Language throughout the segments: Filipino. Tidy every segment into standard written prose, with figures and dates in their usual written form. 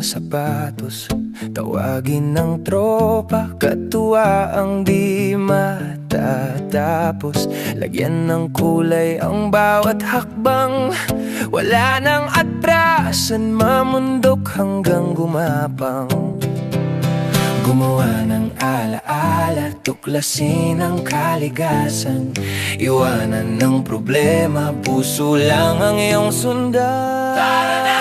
sapatos, tawagin ng tropa, katuwa ang di matatapos. Lagyan ng kulay ang bawat hakbang, wala nang atrasan, mamundok hanggang gumapang. Gumawa ng alaala, tuklasin ang kaligasan, iwanan ng problema, puso lang ang iyong sundan. Tara na!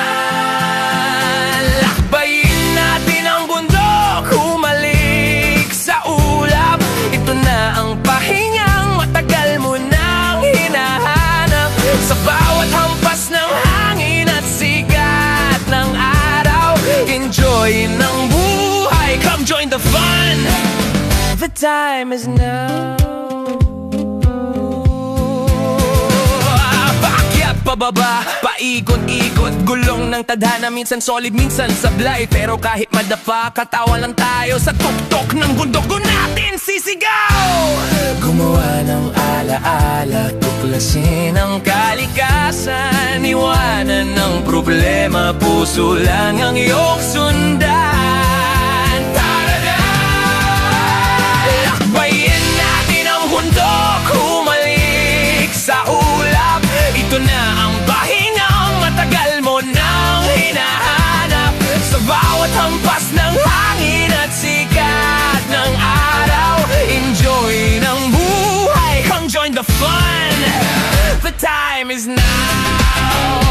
Lakbayin natin ang bundok, humalik sa ulap. Ito na ang pahingang matagal mo nang hinahanap. Sa bawat hampas ng hangin at sigat ng araw, enjoy ng buhay, come join the fun. The time is now. Paakyat, pababa, paikot-ikot, gulong ng tadhana, minsan solid, minsan sablay. Pero kahit madapa, katawa lang tayo sa tuktok ng bundok, doon natin sisigaw. Gumawa ng alaala, tuklasin ang kalikasan, iwanan ng problema, puso lang ang iyong sundan. Tara na! Lakbayin natin ang bundok, humalik sa ulap. Ito na ang pahingang matagal mo nang hinahanap. Sa bawat hampas ng hangin at sikat ng araw, enjoy ng buhay, come join the fun. The time is now.